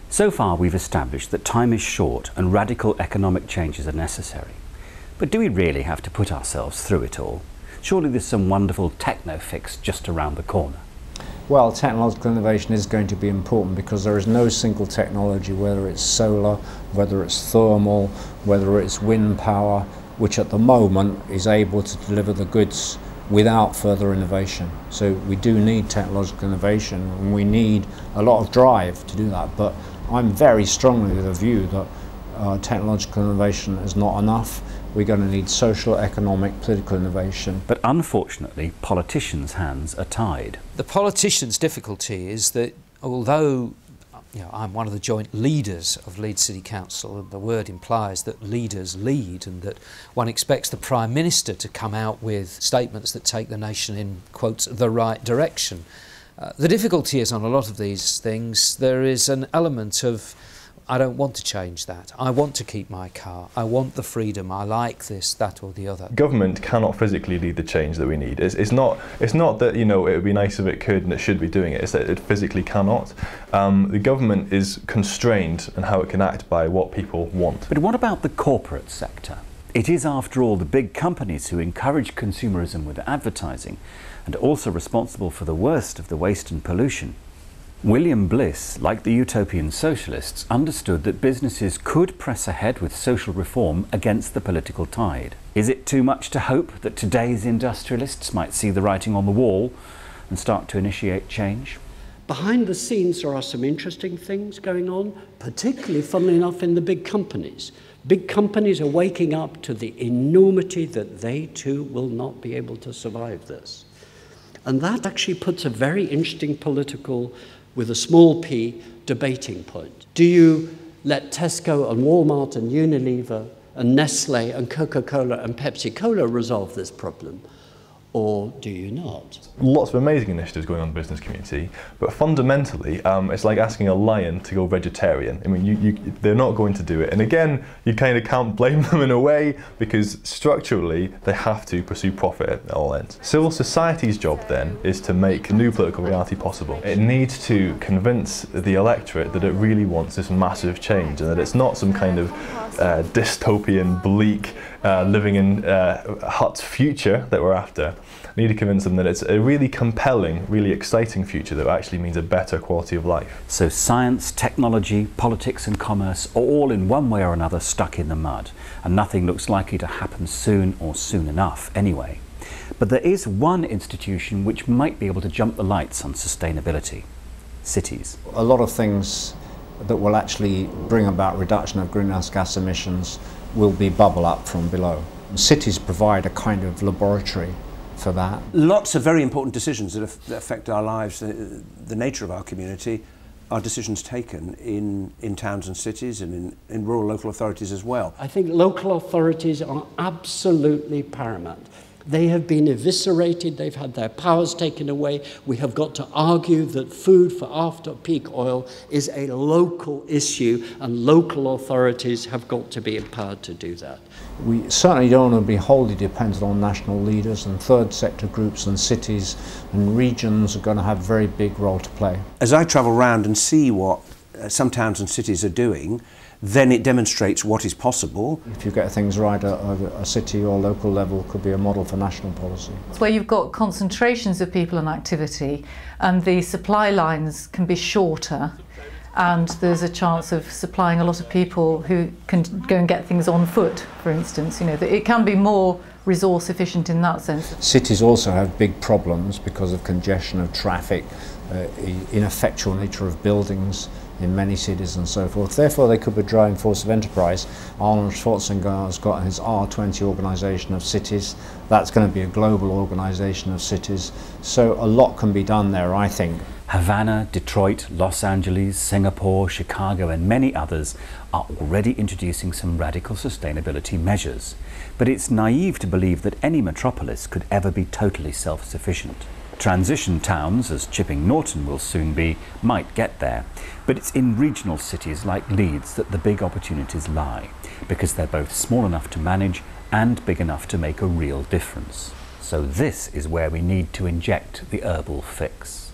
So far we've established that time is short and radical economic changes are necessary. But do we really have to put ourselves through it all? Surely there's some wonderful techno fix just around the corner. Well, technological innovation is going to be important because there is no single technology, whether it's solar, whether it's thermal, whether it's wind power, which at the moment is able to deliver the goods without further innovation. So we do need technological innovation, and we need a lot of drive to do that. But I'm very strongly of the view that technological innovation is not enough. We're going to need social, economic, political innovation. But unfortunately, politicians' hands are tied. The politicians' difficulty is that although I'm one of the joint leaders of Leeds City Council, and the word implies that leaders lead and that one expects the Prime Minister to come out with statements that take the nation in, quotes, the right direction. The difficulty is on a lot of these things there is an element of I don't want to change that. I want to keep my car. I want the freedom. I like this, that or the other. Government cannot physically lead the change that we need. It's not that, it would be nice if it could and it should be doing it. It's that it physically cannot. The government is constrained in how it can act by what people want. But what about the corporate sector? It is, after all, the big companies who encourage consumerism with advertising and also responsible for the worst of the waste and pollution. William Bliss, like the utopian socialists, understood that businesses could press ahead with social reform against the political tide. Is it too much to hope that today's industrialists might see the writing on the wall and start to initiate change? Behind the scenes there are some interesting things going on, particularly, funnily enough, in the big companies. Big companies are waking up to the enormity that they too will not be able to survive this. And that actually puts a very interesting political, with a small p, debating point. Do you let Tesco and Walmart and Unilever and Nestle and Coca-Cola and Pepsi-Cola resolve this problem? Or do you not? Lots of amazing initiatives going on in the business community, but fundamentally it's like asking a lion to go vegetarian. I mean, they're not going to do it. And again, you kind of can't blame them in a way, because structurally they have to pursue profit at all ends. Civil society's job then is to make new political reality possible. It needs to convince the electorate that it really wants this massive change and that it's not some kind of dystopian, bleak, living in hut future that we're after. I need to convince them that it's a really compelling, really exciting future that actually means a better quality of life. So science, technology, politics and commerce are all in one way or another stuck in the mud, and nothing looks likely to happen soon or soon enough anyway. But there is one institution which might be able to jump the lights on sustainability: cities. A lot of things that will actually bring about reduction of greenhouse gas emissions will be bubble up from below. Cities provide a kind of laboratory for that. Lots of very important decisions that affect our lives, the nature of our community, are decisions taken in towns and cities and in rural local authorities as well. I think local authorities are absolutely paramount. They have been eviscerated, they've had their powers taken away. We have got to argue that food for after peak oil is a local issue, and local authorities have got to be empowered to do that. We certainly don't want to be wholly dependent on national leaders, and third sector groups and cities and regions are going to have a very big role to play. As I travel around and see what some towns and cities are doing, then it demonstrates what is possible. If you get things right at a city or local level, could be a model for national policy. It's where you've got concentrations of people and activity, and the supply lines can be shorter, and there's a chance of supplying a lot of people who can go and get things on foot, for instance. It can be more resource efficient in that sense. Cities also have big problems because of congestion of traffic, ineffectual nature of buildings in many cities and so forth. Therefore they could be a driving force of enterprise. Arnold Schwarzenegger has got his R20 organisation of cities. That's going to be a global organisation of cities. So a lot can be done there, I think. Havana, Detroit, Los Angeles, Singapore, Chicago and many others are already introducing some radical sustainability measures. But it's naive to believe that any metropolis could ever be totally self-sufficient. Transition towns, as Chipping Norton will soon be, might get there, but it's in regional cities like Leeds that the big opportunities lie, because they're both small enough to manage and big enough to make a real difference. So this is where we need to inject the herbal fix.